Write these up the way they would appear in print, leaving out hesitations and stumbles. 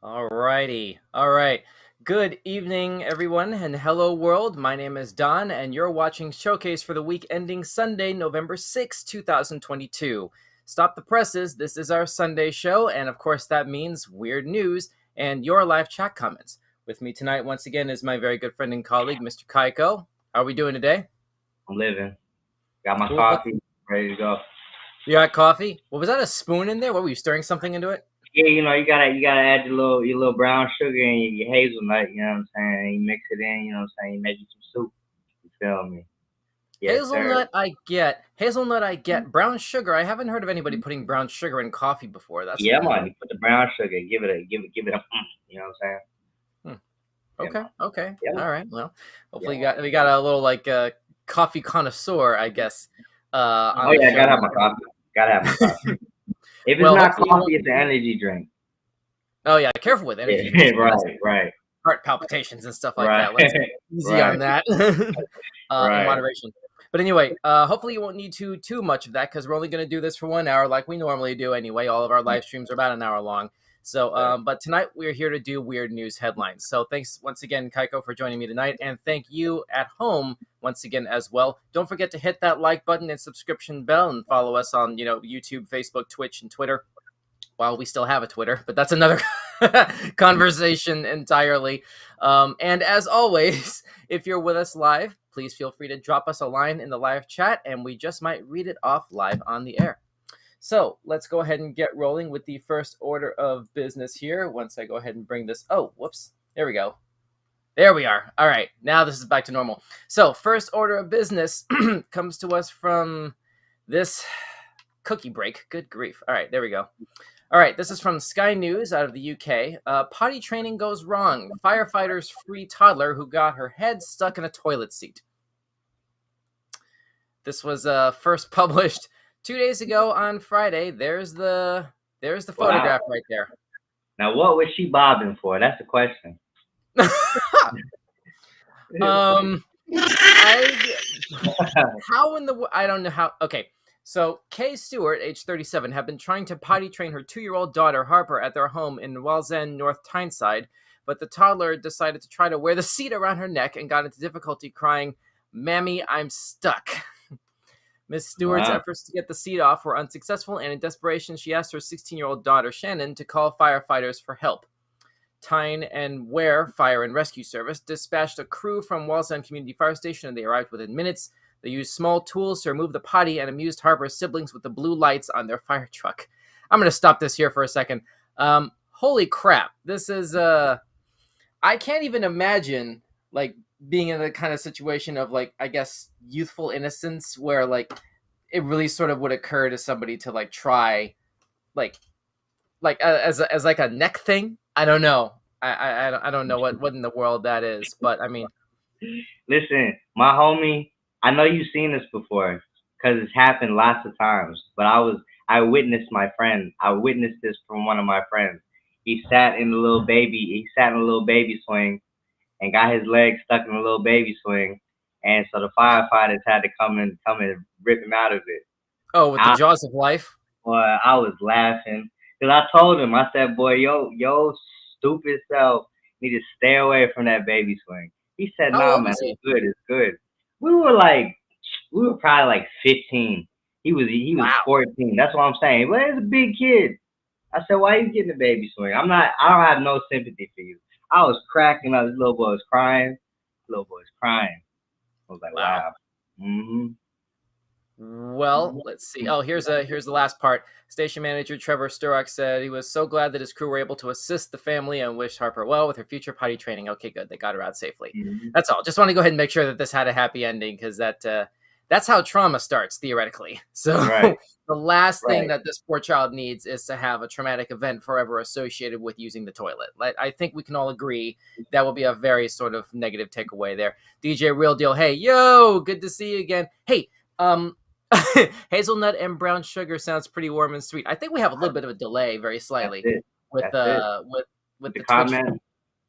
All righty. All right. Good evening, everyone, and hello, world. My name is Don, and you're watching Showcase for the week ending Sunday, November 6th, 2022. Stop the presses. This is our Sunday show, and of course, that means weird news and your live chat comments. With me tonight, once again, is my very good friend and colleague, Mr. Kaiko. How are we doing today? I'm living. Got my Cool. coffee, ready to go. You got coffee? Well, was that a spoon in there? What were you stirring something into it? Yeah, you gotta add your little brown sugar and your hazelnut. You know what I'm saying? You mix it in. You know what I'm saying? You make you some soup. You feel me? Yes, sir. Hazelnut, I get. Brown sugar, I haven't heard of anybody putting brown sugar in coffee before. That's Yeah, new. man. You put the brown sugar. Give it a. You know what I'm saying? Hmm. Yeah, Okay, man. okay. Yeah, man. All right. Well, Yeah, hopefully man. we got a little coffee connoisseur, I guess, Oh on the yeah, show gotta have my tonight. coffee. Gotta have my coffee. If it's Well, not hopefully you coffee, won't. it's an energy drink. Oh yeah, careful with energy Yeah, drinks, man. That's right, heart palpitations and stuff like right, that. Let's easy right, on that. In right. moderation. But anyway, hopefully you won't need too much of that because we're only going to do this for 1 hour, like we normally do anyway. All of our live streams are about an hour long. So, but tonight we're here to do weird news headlines. So, thanks once again, Kaiko, for joining me tonight, and thank you at home once again as well. Don't forget to hit that like button and subscription bell, and follow us on YouTube, Facebook, Twitch, and Twitter. While we still have a Twitter, but that's another conversation entirely. And as always, if you're with us live, please feel free to drop us a line in the live chat, and we just might read it off live on the air. So let's go ahead and get rolling with the first order of business here. Once I go ahead and bring this. Oh, whoops. There we go. There we are. All right. Now this is back to normal. So, first order of business comes to us from this cookie break. Good grief. All right. There we go. All right, this is from Sky News out of the UK. Potty training goes wrong. Firefighters free toddler who got her head stuck in a toilet seat. This was first published 2 days ago on Friday. There's the photograph Wow. right there. Now, what was she bobbing for? That's the question. um, I how in the I don't know how. Okay, so Kay Stewart, age 37, had been trying to potty train her 2-year-old daughter Harper at their home in Wallsend, North Tyneside, but the toddler decided to try to wear the seat around her neck and got into difficulty crying, "Mammy, I'm stuck." Miss Stewart's Wow. efforts to get the seat off were unsuccessful, and in desperation, she asked her 16-year-old daughter Shannon to call firefighters for help. Tyne and Ware Fire and Rescue Service dispatched a crew from Wallsend Community Fire Station, and they arrived within minutes. They used small tools to remove the potty and amused Harper's siblings with the blue lights on their fire truck. I'm going to stop this here for a second. Holy crap. This is, I can't even imagine, like, being in the kind of situation of, like, I guess, youthful innocence where, like, it really sort of would occur to somebody to, like, try, like, as like a neck thing. I don't know. I don't know what in the world that is, but I mean, Listen, my homie, I know you've seen this before because it's happened lots of times. But I witnessed my friend. I witnessed this from one of my friends. He sat in a little baby swing and got his leg stuck in a little baby swing, and so the firefighters had to come and rip him out of it. oh, with the I, jaws of life. boy, I was laughing because I told him, I said, boy, yo, stupid self need to stay away from that baby swing. He said, How nah, old man, is he? it's good. We were like, we were probably like 15. He was Wow. 14. That's what I'm saying. But he's a big kid. I said, why you getting a baby swing? I don't have no sympathy for you. I was cracking up. This little boy was crying. Little boy was crying. I was like, Wow. wow. Mm-hmm. Well, let's see. Oh, here's the last part. Station manager Trevor Sturrock said he was so glad that his crew were able to assist the family and wished Harper well with her future potty training. Okay, good. They got her out safely. Mm-hmm. That's all. Just want to go ahead and make sure that this had a happy ending because that's how trauma starts theoretically. So Right, the last thing right. that this poor child needs is to have a traumatic event forever associated with using the toilet. Like, I think we can all agree that will be a very sort of negative takeaway there. DJ Real Deal, hey, yo, good to see you again. Hey, um, hazelnut and brown sugar sounds pretty warm and sweet. I think we have a little bit of a delay, very That's slightly, it. with That's it. uh with With with the the Twitch. comment.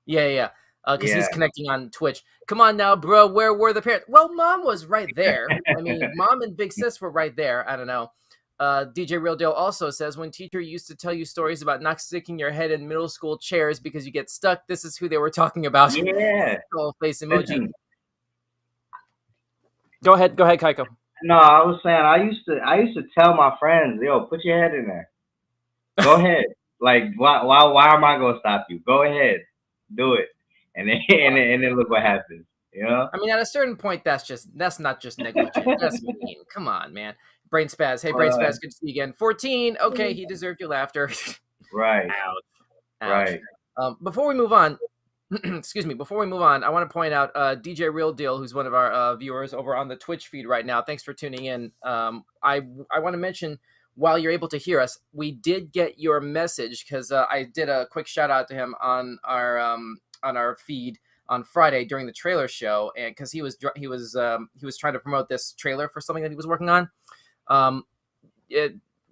Yeah, yeah. Because Yeah. he's connecting on Twitch. Come on now, bro. Where were the parents? Well, mom was right there. I mean, mom and big sis were right there. I don't know. DJ Real Deal also says, when teacher used to tell you stories about not sticking your head in middle school chairs because you get stuck, this is who they were talking about. Yeah. Skull face emoji. Listen, Go ahead, Kaiko. no, I was saying I used to tell my friends, yo, put your head in there. Go ahead. Like why am I gonna stop you? Go ahead, do it, and then and then look what happens. You know? I mean, at a certain point, that's not just negligent. That's mean. Come on, man. Brain spaz. Hey, Brain Uh, spaz. Good to see you again. 14. Okay, he deserved your laughter. right, Ouch. Ouch. right. Before we move on, excuse me. Before we move on, I want to point out DJ Real Deal, who's one of our viewers over on the Twitch feed right now. Thanks for tuning in. I want to mention, while you're able to hear us, we did get your message because I did a quick shout out to him on our feed on Friday during the trailer show, and because he was trying to promote this trailer for something that he was working on.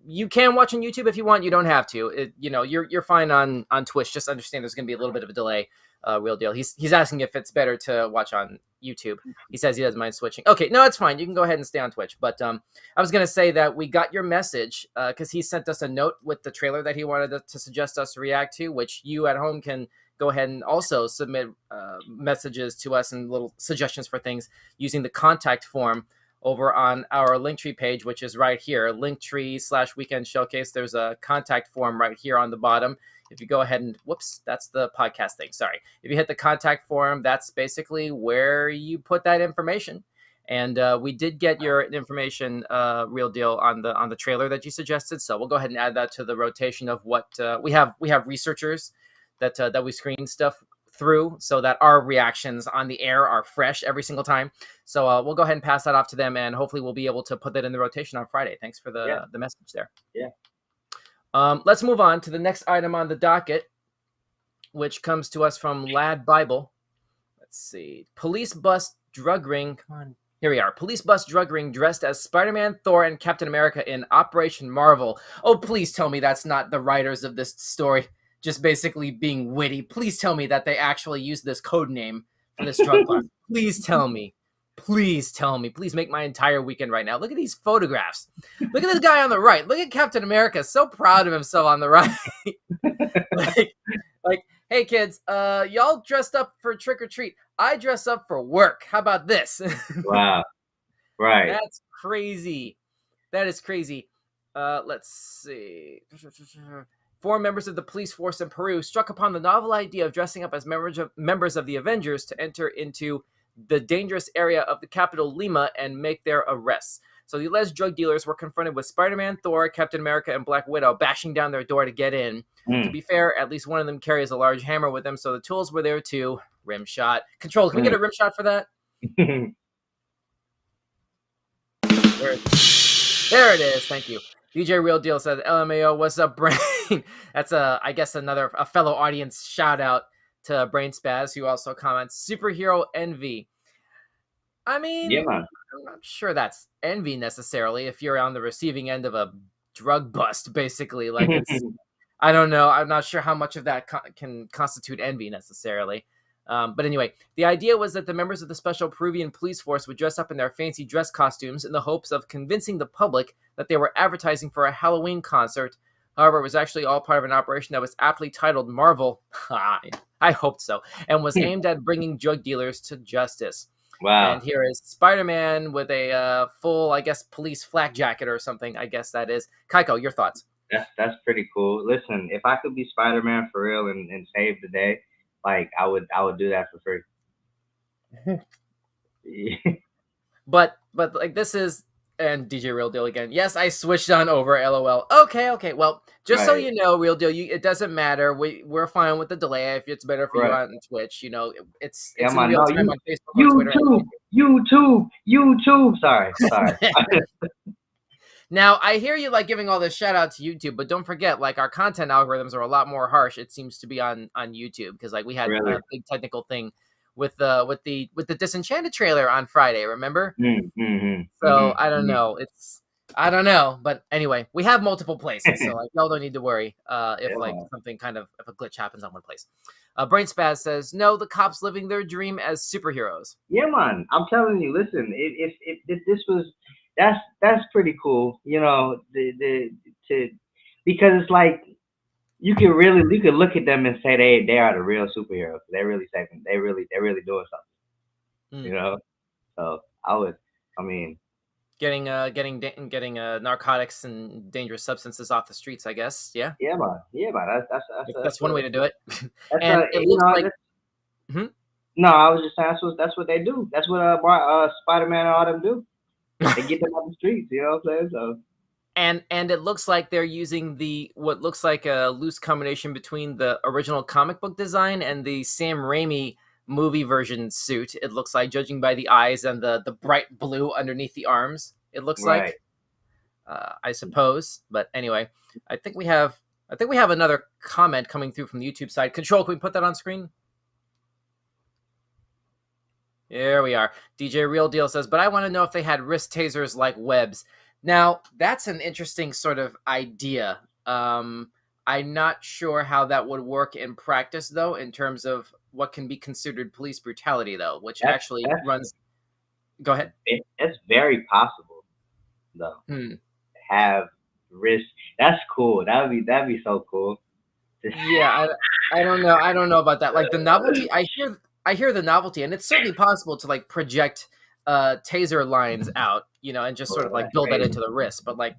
You can watch on YouTube if you want. You don't have to. You're fine on Twitch. Just understand there's going to be a little bit of a delay. Real Deal. He's asking if it's better to watch on YouTube. He says he doesn't mind switching. Okay, no, it's fine. You can go ahead and stay on Twitch. But I was going to say that we got your message because he sent us a note with the trailer that he wanted to suggest us react to, which you at home can go ahead and also submit messages to us and little suggestions for things using the contact form over on our Linktree page, which is right here, Linktree/Weekend Showcase. There's a contact form right here on the bottom. If you go ahead and, whoops, that's the podcast thing. Sorry. If you hit the contact form, that's basically where you put that information. And we did get your information, Real Deal, on the trailer that you suggested. So we'll go ahead and add that to the rotation of what we have. We have researchers that we screen stuff through so that our reactions on the air are fresh every single time. So we'll go ahead and pass that off to them, and hopefully we'll be able to put that in the rotation on Friday. Thanks for the message there. Yeah. Let's move on to the next item on the docket, which comes to us from Lad Bible. Let's see. Police bust drug ring. Come on. Here we are. Police bust drug ring dressed as Spider-Man, Thor, and Captain America in Operation Marvel. Oh, please tell me that's not the writers of this story just basically being witty. Please tell me that they actually used this code name for this drug bust. Please tell me. Please tell me. Please make my entire weekend right now. Look at these photographs. Look at this guy on the right. Look at Captain America. So proud of himself on the right. like, hey kids, y'all dressed up for trick or treat. I dress up for work. How about this? Wow. Right. That's crazy. That is crazy. Let's see. 4 members of the police force in Peru struck upon the novel idea of dressing up as members of the Avengers to enter into the dangerous area of the capital Lima and make their arrests. So the alleged drug dealers were confronted with Spider-Man, Thor, Captain America, and Black Widow bashing down their door to get in. To be fair, at least one of them carries a large hammer with them, so the tools were there too. Rim shot. Control, can we get a rim shot for that? There it is. Thank you. DJ Real Deal says, LMAO, what's up, Brain? That's I guess a fellow audience shout out to Brain Spaz, who also comments, superhero envy. I mean, yeah, man. I'm not sure that's envy necessarily if you're on the receiving end of a drug bust, basically. Like, it's, I don't know. I'm not sure how much of that can constitute envy necessarily. But anyway, the idea was that the members of the special Peruvian police force would dress up in their fancy dress costumes in the hopes of convincing the public that they were advertising for a Halloween concert. However, it was actually all part of an operation that was aptly titled Marvel. I hoped so. And was aimed at bringing drug dealers to justice. Wow. And here is Spider-Man with a full, I guess, police flak jacket or something. I guess that is. Kaiko, your thoughts? That's pretty cool. Listen, if I could be Spider-Man for real and save the day, like I would do that for free. But like this is, and DJ Real Deal again. Yes, I switched on over. LOL. Okay. Well, just so you know, Real Deal, it doesn't matter. We're fine with the delay. If it's better for you on Twitch, it's in real time on Facebook, on Twitter. YouTube. Sorry. Now, I hear you like giving all this shout out to YouTube, but don't forget, like, our content algorithms are a lot more harsh. It seems to be on YouTube because like we had a big technical thing with the Disenchanted trailer on Friday. Remember? So I don't know. I don't know, but anyway, we have multiple places, so like y'all don't need to worry if like something if a glitch happens on one place. Brain Spaz says, no, the cops living their dream as superheroes. Yeah, man. I'm telling you. Listen, if this was. that's pretty cool. You know, to because it's like you could look at them and say they are the real superheroes. They really saving. They're really doing something. Mm. You know. So I would. I mean, Getting narcotics and dangerous substances off the streets, I guess. Yeah, yeah, man. that's one way to do it. That's And it you looks know like, that's, hmm? no. I was just saying that's what they do. That's what Spider Man and all them do. They get them on the streets. You know what I'm saying? So And it looks like they're using the what looks like a loose combination between the original comic book design and the Sam Raimi movie version suit. It looks like, judging by the eyes and the bright blue underneath the arms. It looks right. like, I suppose. But anyway, I think we have another comment coming through from the YouTube side. Control, can we put that on screen? Here we are. DJ Real Deal says, but I want to know if they had wrist tasers like webs. Now, that's an interesting sort of idea. I'm not sure how that would work in practice, though, in terms of what can be considered police brutality, though, which actually runs. Go ahead. It's very possible though. Hmm. Have risk. That's cool. That'd be so cool. Yeah, I don't know. I don't know about that. Like the novelty, I hear the novelty, and it's certainly possible to like project taser lines out, and just sort of like That's build that crazy. into the wrist. But like,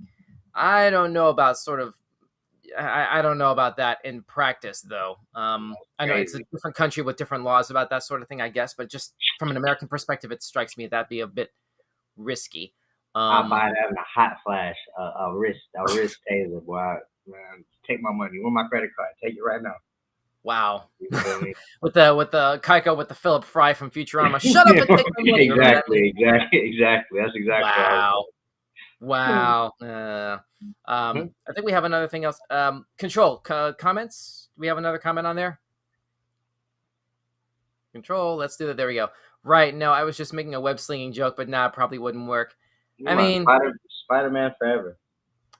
I don't know about I don't know about that in practice, though. I know it's a Crazy. different country with different laws about that sort of thing, I guess. But just from an American perspective, it strikes me that'd be a bit risky. I Um, buy that in a hot flash. A wrist taser. Boy, man, take my money. Want my credit card? Take it right now. wow. You feel me? with the Kaiko with the Philip Fry from Futurama. Shut up and take my money. Remember that meme? Exactly. That's exactly what I was Wow. saying. Wow. I think we have another thing else. Control comments. Do we have another comment on there? Control. Let's do that. There we go. Right. No, I was just making a web slinging joke, but nah, probably wouldn't work. I Come on, mean, Spider Man forever.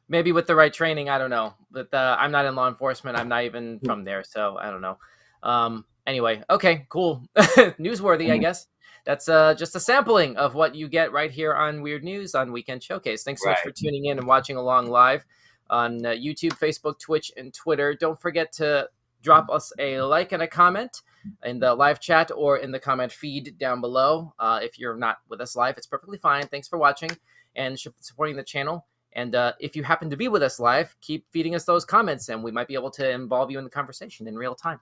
maybe with the right training, I don't know. But I'm not in law enforcement. I'm not even from there, so I don't know. Anyway, okay, cool. Newsworthy, I guess. That's just a sampling of what you get right here on Weird News on Weekend Showcase. Thanks so much for Right. tuning in and watching along live on YouTube, Facebook, Twitch, and Twitter. Don't forget to drop us a like and a comment in the live chat or in the comment feed down below. If you're not with us live, it's perfectly fine. Thanks for watching and supporting the channel. And if you happen to be with us live, keep feeding us those comments, and we might be able to involve you in the conversation in real time.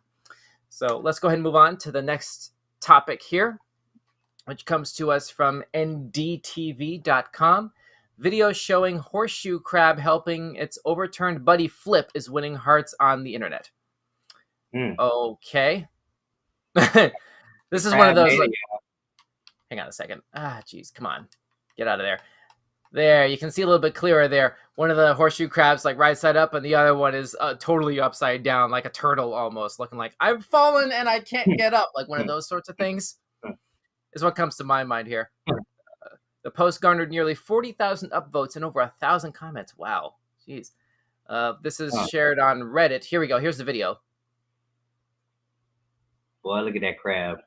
So let's go ahead and move on to the next topic here, which comes to us from ndtv.com. Video showing horseshoe crab helping its overturned buddy flip is winning hearts on the internet. Okay. This is one of Crab those, Mania. like, hang on a second. Geez, come on. Get out of there. There, you can see a little bit clearer there. One of the horseshoe crabs like right side up, and the other one is totally upside down, like a turtle almost, looking like I've fallen and I can't get up, like one of those sorts of things is what comes to my mind here. The post garnered nearly 40,000 upvotes and over 1,000 comments. Wow. Jeez. This is shared on Reddit. Here we go. Here's the video. Boy, look at that crab.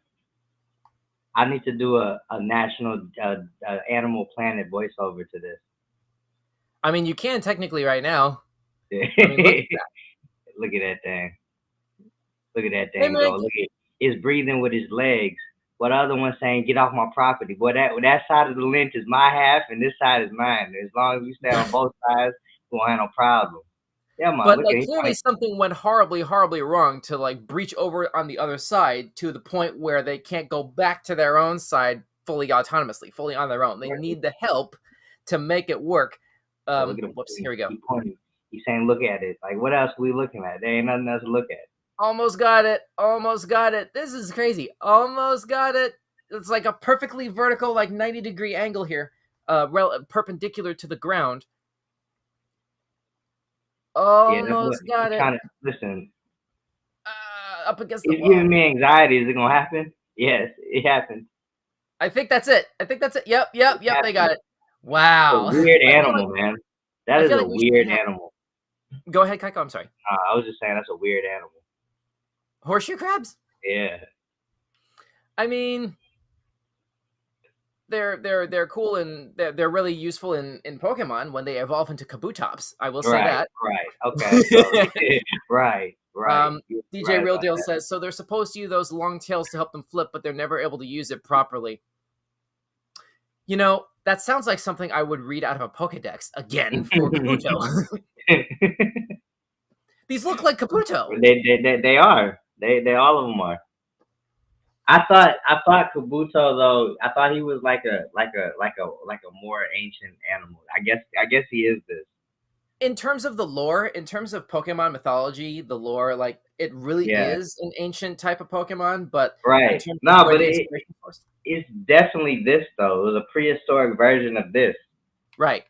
I need to do a national Animal Planet voiceover to this. I mean, you can technically right now. I mean, look at that. Look at that thing. Look at that Hey, thing man, go. Look at it's breathing with his legs. What the other one saying, get off my property. Boy, that side of the lynch is my half and this side is mine. As long as we stay on both sides, we won't have no problem. Yeah, man. but Look like at clearly something went horribly, horribly wrong to like breach over on the other side to the point where they can't go back to their own side fully autonomously, fully on their own. They need the help to make it work. look at him. Whoops, here we go. He pointing. He's saying, look at it. Like, what else are we looking at? There ain't nothing else to look at. Almost got it. Almost got it. This is crazy. Almost got it. It's like a perfectly vertical, like 90-degree angle here, perpendicular to the ground. Almost got it. Listen. Up against the It's wall. giving me anxiety. Is it gonna happen? Yes, it happened. I think that's it. Yep. They got it. Wow. It's a weird animal, man. That is a weird animal. Go ahead, Kaiko. I'm sorry. I was just saying that's a weird animal. Horseshoe crabs? Yeah. I mean, they're cool and they're really useful in Pokemon when they evolve into Kabutops. I will say Right, that. right. Okay, so right, right. um, You're DJ right Real about Deal that. says so. They're supposed to use those long tails to help them flip, but they're never able to use it properly. You know, that sounds like something I would read out of a Pokedex again for Kabuto. These look like Kabuto. They are. They all of them are. I thought Kabuto though. I thought he was like a more ancient animal. I guess he is this. In terms of the lore, in terms of Pokemon mythology, the lore, like it really Yeah. is an ancient type of Pokemon, but in Right. terms of No, where but the inspiration source, it's definitely this though. It was a prehistoric version of this. right?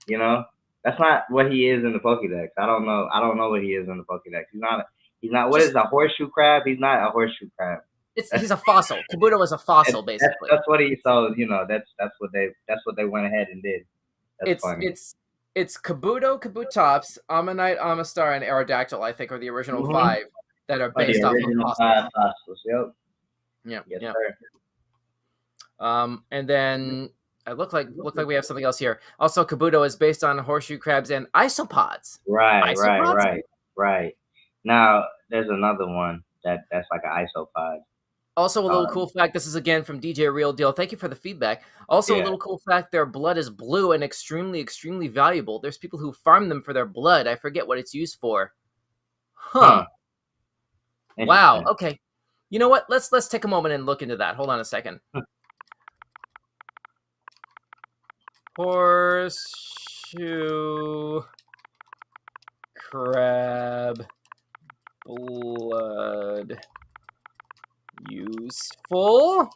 You know, that's not what he is in the Pokédex. I don't know. I don't know what he is in the Pokédex. He's not. He's not. What is Just a horseshoe crab? He's not a horseshoe crab. he's a fossil. Kabuto is a fossil, basically. That's what he. So that's what they went ahead and did. That's It's funny. it's it's Kabuto, Kabutops, Ammonite, Amistar, and Aerodactyl. I think are the original Mm-hmm. five that are Oh, the based off of original fossils. fossils. Yep. Yeah, Yes, yeah. sir. And then it look like we have something else here. Also, Kabuto is based on horseshoe crabs and isopods. Right, right, Isopods. right, right. Now there's another one that's like an isopod. Also, a little Um, cool fact. This is again from DJ Real Deal. Thank you for the feedback. Also, a yeah. little cool fact. Their blood is blue and extremely, extremely valuable. There's people who farm them for their blood. I forget what it's used for. Huh. Huh. Wow. Interesting. Okay. You know what? Let's take a moment and look into that. Hold on a second. Horseshoe crab blood useful.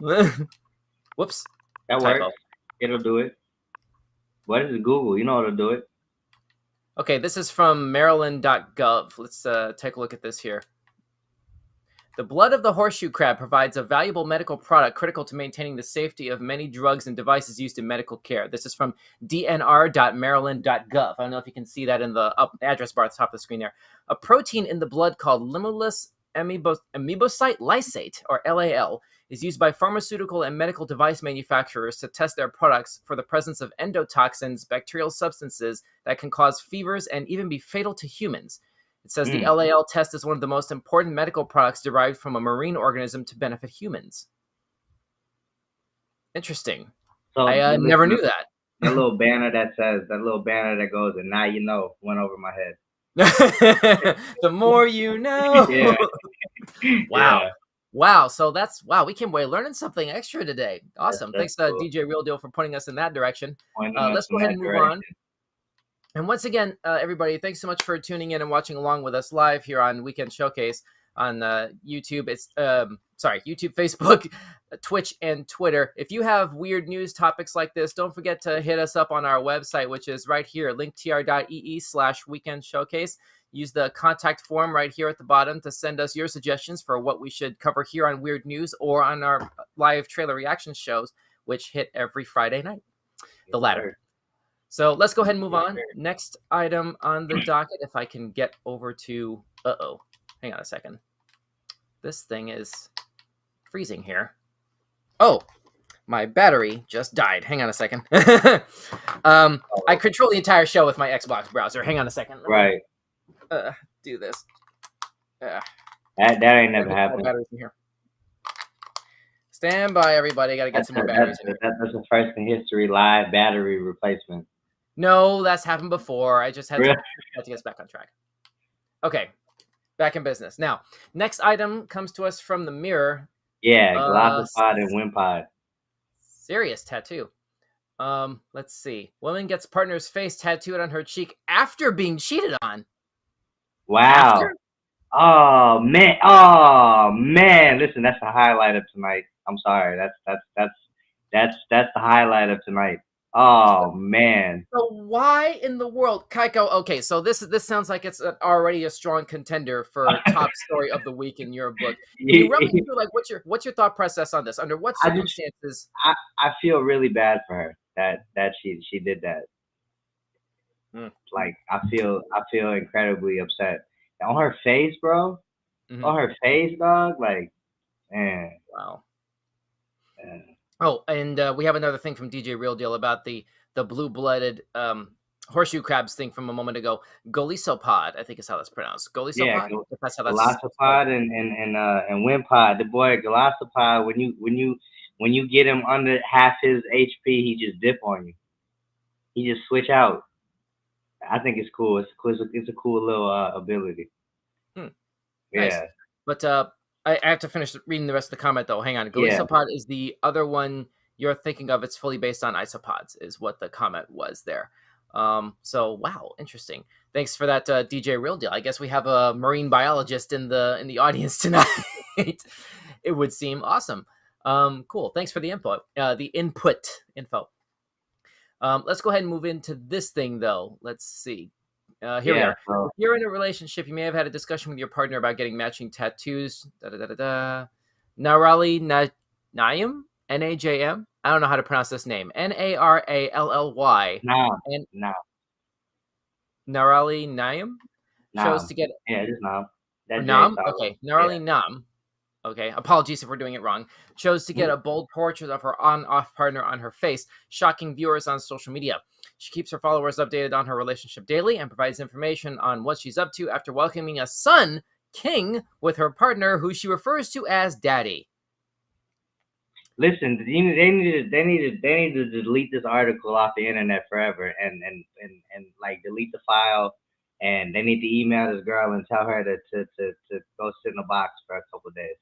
Whoops. That Typo. works. It'll do it. What is Google? You know how to do it. Okay, this is from Maryland.gov. Let's take a look at this here. The blood of the horseshoe crab provides a valuable medical product critical to maintaining the safety of many drugs and devices used in medical care. This is from dnr.maryland.gov. I don't know if you can see that in the address bar at the top of the screen there. A protein in the blood called limulus amoebocyte lysate, or LAL, is used by pharmaceutical and medical device manufacturers to test their products for the presence of endotoxins, bacterial substances that can cause fevers and even be fatal to humans. It says the Mm. LAL test is one of the most important medical products derived from a marine organism to benefit humans. Interesting. So I never listen, knew that. that little banner that goes, and now you know, went over my head. The more you know. Yeah, Wow. yeah. Wow. So wow. We came away learning something extra today. Awesome. That's Thanks cool. DJ Real Deal for pointing us in that direction. Pointing us Let's in go ahead that and move on. direction. And once again, everybody, thanks so much for tuning in and watching along with us live here on Weekend Showcase on YouTube. It's YouTube, Facebook, Twitch, and Twitter. If you have weird news topics like this, don't forget to hit us up on our website, which is right here, linktr.ee/Weekend Showcase. Use the contact form right here at the bottom to send us your suggestions for what we should cover here on Weird News or on our live trailer reaction shows, which hit every Friday night. The Yes, latter. sir. So let's go ahead and move Yes, on. sir. Next item on the docket, if I can get over to, hang on a second. This thing is freezing here. Oh, my battery just died. Hang on a second. I control the entire show with my Xbox browser. Hang on a second. Right. Do this. That ain't never happened. Batteries in here. Stand by, everybody. Got to get some more batteries in here. That's the first in history live battery replacement. No, that's happened before. I just had Really? to get us back on track. Okay, back in business. Now, next item comes to us from the mirror. Yeah, Glossopod and Wimpod. Serious tattoo. Let's see. Woman gets partner's face tattooed on her cheek after being cheated on. Wow. After? Oh man. Listen, that's the highlight of tonight. I'm sorry. That's the highlight of tonight. Oh man. So why in the world, Kaiko? Okay, so this sounds like it's already a strong contender for top story of the week in your book. Can you run me through like what's your thought process on this? Under what circumstances? I feel really bad for her that she did that. Like I feel incredibly upset. On her face, bro. Mhm. On her face, dog. Like, man. Wow. Oh, and we have another thing from DJ Real Deal about the blue-blooded horseshoe crabs thing from a moment ago. Golisopod, I think is how that's pronounced. Yeah, Golisopod? If that's how that's spelled. Velocipod and Wimpod. The boy Velocipod, when you get him under half his HP, he just dip on you. He just switch out. I think it's cool. It's a cool little ability. Hmm, nice. Yeah, But I have to finish reading the rest of the comment though. Hang on. yeah. Golisopod is the other one you're thinking of. It's fully based on isopods, is what the comment was there. So wow, interesting. Thanks for that, DJ Real Deal. I guess we have a marine biologist in the audience tonight. It would seem awesome. Cool. Thanks for the input. The input info. Let's go ahead and move into this thing though. Let's see. Here we Yeah, are. so If you're in a relationship, you may have had a discussion with your partner about getting matching tattoos. Da da da da da. Narali Naim, Najm. I don't know how to pronounce this name. Narally. Nam, And Nam, Narali Naim chose Nam. to get Yeah, just Nam. or That J Nam. solid. Okay, Yeah. Narali Nam. Okay, apologies if we're doing it wrong. Chose to get Mhm. a bold portrait of her on-off partner on her face, shocking viewers on social media. She keeps her followers updated on her relationship daily and provides information on what she's up to after welcoming a son, King, with her partner, who she refers to as Daddy. Listen, they need to delete this article off the internet forever and like delete the file, and they need to email this girl and tell her to go sit in a box for a couple of days.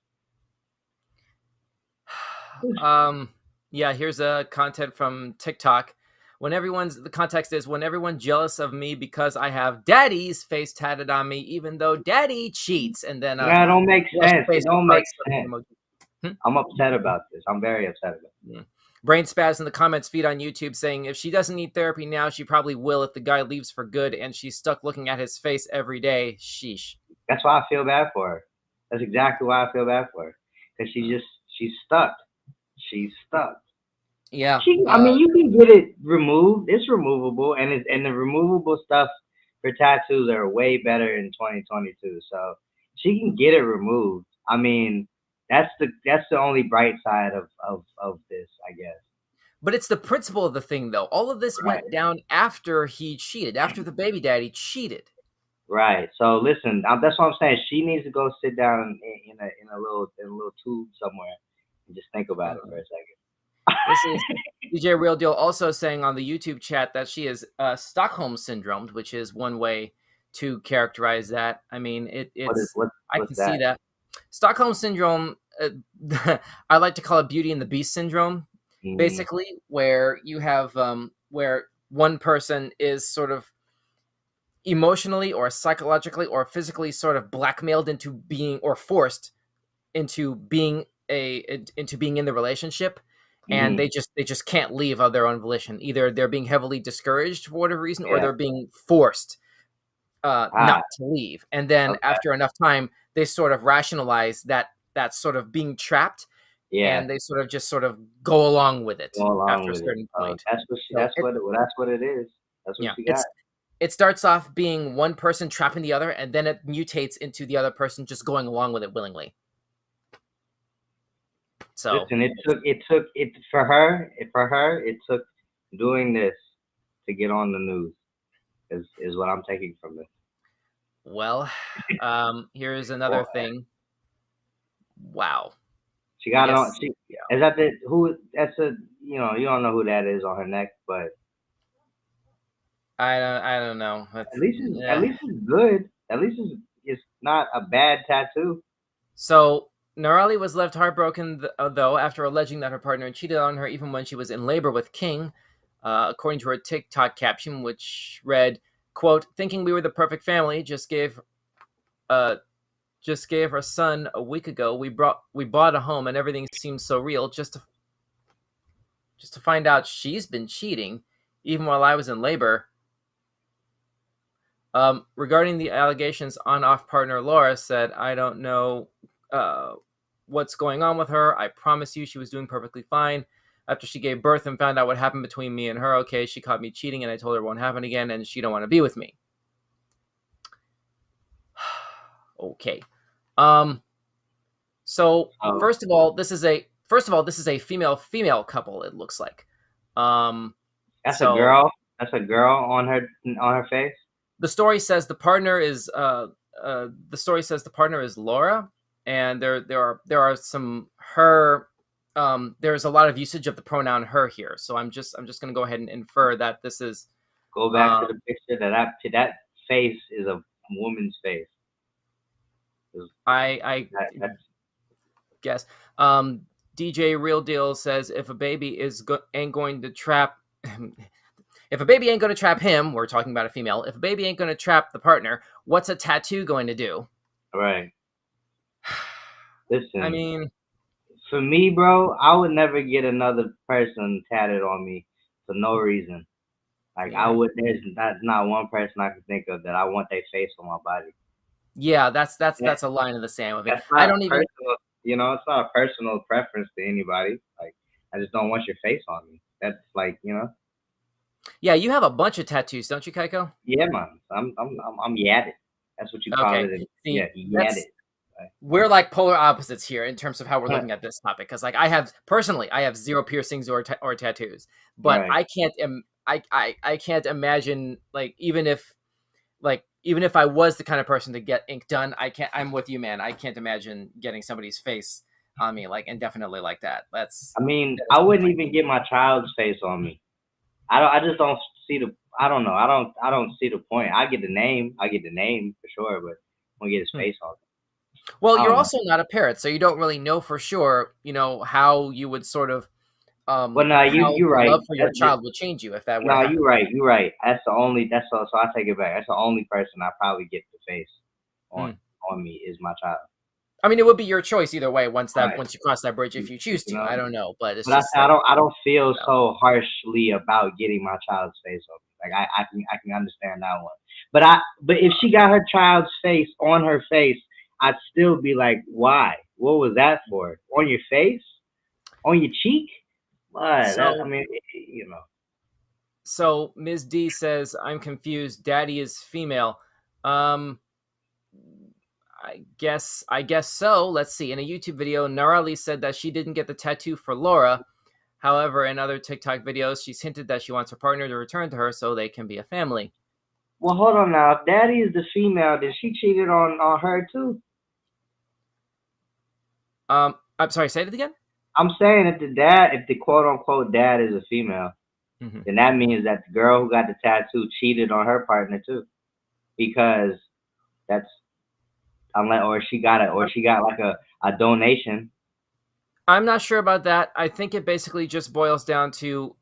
um, yeah, here's a content from TikTok. The context is when everyone's jealous of me because I have Daddy's face tatted on me, even though Daddy cheats, and then No, it don't make blush sense. It face with don't heart make slugging sense. emoji. Hmm? I'm upset about this. I'm very upset about Yeah. Brain spaz in the comments feed on YouTube saying if she doesn't need therapy now, she probably will if the guy leaves for good and she's stuck looking at his face every day. Sheesh. it. That's why I feel bad for her. That's exactly why I feel bad for her. Because she's stuck. She's stuck. Yeah. I mean, you can get it removed. It's removable, and the removable stuff for tattoos are way better in 2022. So she can get it removed. I mean, that's the only bright side of this, I guess. But it's the principle of the thing, though. All of this Right, went down after he cheated, after the baby daddy cheated. right. So listen, that's what I'm saying. She needs to go sit down in a little tube somewhere and just think about it for Uh, a second. this is DJ Real Deal also saying on the YouTube chat that she is Stockholm syndromed, which is one way to characterize that. I mean, it's I What's can see that? that. Stockholm syndrome, I like to call it Beauty and the Beast syndrome, Mm, basically, where you have where one person is sort of emotionally or psychologically or physically sort of blackmailed into being or forced into being in the relationship, and mm, they just can't leave of their own volition. Either they're being heavily discouraged for whatever reason or yeah. they're being forced Ah, not to leave, and then okay. after enough time they sort of rationalize that sort of being trapped, Yeah. and they sort of just sort of go along with it Go along after a with it. certain point. So That's what it is. That's what yeah, she got. it starts off being one person trapping the other, and then it mutates into the other person just going along with it willingly. So Listen, it took it for her it took doing this to get on the news is what I'm taking from this. well, here's Boy, another thing. Wow. she I got it on. guess She yeah. is that the who? That's a you don't know who that is on her neck, but I don't know. at least it's good. At least it's not a bad tattoo. So Narali was left heartbroken though after alleging that her partner cheated on her even when she was in labor with King, according to her TikTok caption, which read, "quote Thinking we were the perfect family, uh just gave her son a week ago. We bought a home and everything seems so real. Just to find out she's been cheating, even while I was in labor." Regarding the allegations, on-off partner Laura said, "I don't know uh, what's going on with her. I promise you she was doing perfectly fine. After she gave birth and found out what happened between me and her, okay, she caught me cheating and I told her it won't happen again and she don't want to be with me." Okay. Um, so So first of all, this is a first of all, this is a female couple. It looks like. Um, That's a so girl. That's a girl on her face. the story says the story says the partner is Laura, and there are some her. There's a lot of usage of the pronoun her here, so I'm just going to go ahead and infer that this is. Go back to Um, the picture. That face is a woman's face. I That's guess. DJ Real Deal says if a baby ain't going to trap. If a baby ain't going to trap him, we're talking about a female. If a baby ain't going to trap the partner, what's a tattoo going to do? right. I Listen, mean, for me, bro, I would never get another person tatted on me for no reason. Like I yeah, would. There's not one person I can think of that I want their face on my body. yeah, that's that's Yeah, that's a line in the sand with me. that's I not don't even. personal. You know, it's not a personal preference to anybody. Like I just don't want your face on me. That's like Yeah, you have a bunch of tattoos, don't you, Kaiko? yeah, man. I'm yadded. That's what you call Okay, it. Yeah, see, yadded. that's we're like polar opposites here in terms of how we're Right. looking at this topic. Because like I have zero piercings or tattoos, but Right. I can't imagine even if I was the kind of person to get ink done, I can't. I'm with you, man. I can't imagine getting somebody's face on me like indefinitely like that. I mean, That I is too wouldn't much. even get my child's face on me. I don't. I just don't see the. I don't know. I don't see the point. I get the name. I get the name for sure, but I want to get his Hmm. face on. Well, I you're don't know. also not a parent, so you don't really know for sure. How you would sort of Well, no, how you're the right. love for your child would change you if that were to No, happen. you're right. You're right. That's the only. That's so. So I take it back. That's the only person I probably get the face on Hmm. on me is my child. I mean, it would be your choice either way Right. once you cross that bridge if you choose You to. know. I don't know, but it's But just like I don't feel you know. so harshly about getting my child's face on me. Like I can understand that one. But if she got her child's face on her face, I'd still be like, why? What was that for? On your face? On your cheek? What? That, I So mean, you know. so Ms. D says I'm confused. Daddy is female. Um, I guess so. Let's see. In a YouTube video, Narali said that she didn't get the tattoo for Laura. However, in other TikTok videos, she's hinted that she wants her partner to return to her so they can be a family. Well, hold on now. If Daddy is the female, then she cheated on her too. I'm sorry. Say it again. I'm saying if the quote unquote dad is a female, Mm-hmm. then that means that the girl who got the tattoo cheated on her partner too, because that's unless or she got like a donation. I'm not sure about that. I think it basically just boils down to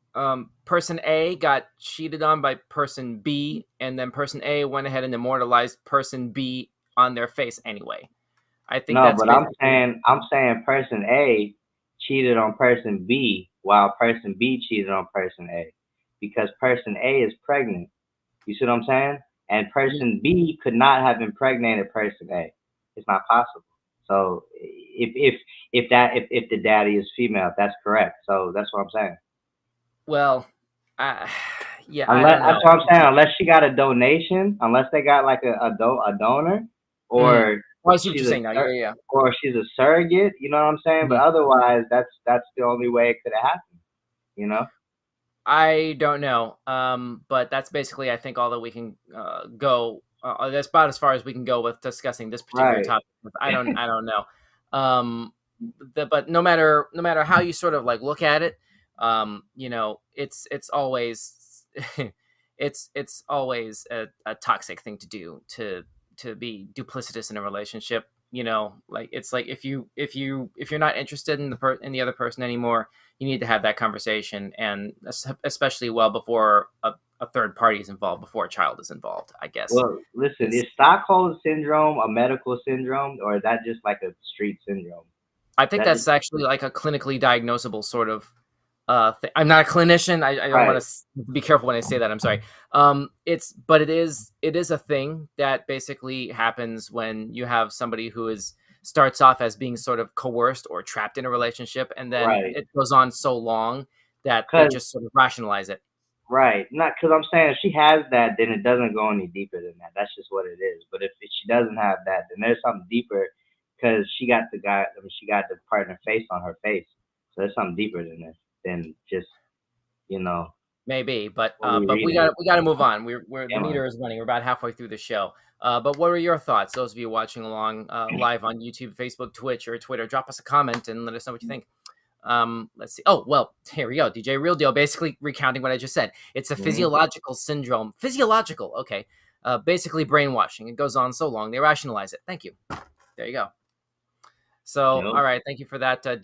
person A got cheated on by person B, and then person A went ahead and immortalized person B on their face anyway. I think No, that's but basically. I'm saying person A cheated on person B while person B cheated on person A because person A is pregnant. You see what I'm saying? And person B could not have impregnated person A. It's not possible. So if the daddy is female, that's correct. So that's what I'm saying. Well, uh, yeah, I Unless don't that's know. what I'm saying. Unless she got a donation, unless they got like a donor, Mm. or Oh, I see what she's you're saying now. Yeah, yeah, yeah. or she's a surrogate. You know what I'm saying? But Mhm. otherwise, that's the only way it could have happened. You know? I don't know. But that's basically, I think, all that we can go. That's about as far as we can go with discussing this particular Right. topic. I don't know. Um, but no matter how you sort of like look at it, it's always it's always a toxic thing to do to be duplicitous in a relationship. Like it's like if you're not interested in in the other person anymore, you need to have that conversation, and especially well before a third party is involved, before a child is involved, I guess. Well, listen, is Because Stockholm syndrome a medical syndrome, or is that just like a street syndrome? I Is think that just that's actually like a clinically diagnosable sort of I'm not a clinician. I don't want right? to be careful when I say that. I'm sorry. It is a thing that basically happens when you have somebody who is starts off as being sort of coerced or trapped in a relationship, and then Right. it goes on so long that they Cause just sort of rationalize it. right, not because I'm saying if she has that, then it doesn't go any deeper than that. That's just what it is. But if she doesn't have that, then there's something deeper because she got the guy. I mean, she got the partner face on her face. So there's something deeper than this, than just, you know, Maybe, but what we we reading. got to move on. We're the Yeah, man. meter is running. We're about halfway through the show. But what are your thoughts? Those of you watching along live on YouTube, Facebook, Twitch, or Twitter, drop us a comment and let us know what you think. Let's see. Oh, well, here we go. DJ Real Deal basically recounting what I just said. It's a Mhm. physiological syndrome. Physiological, okay. Basically brainwashing. It goes on so long. They rationalize it. Thank you. There you go. So, Yep. all right. Thank you for that, DJ.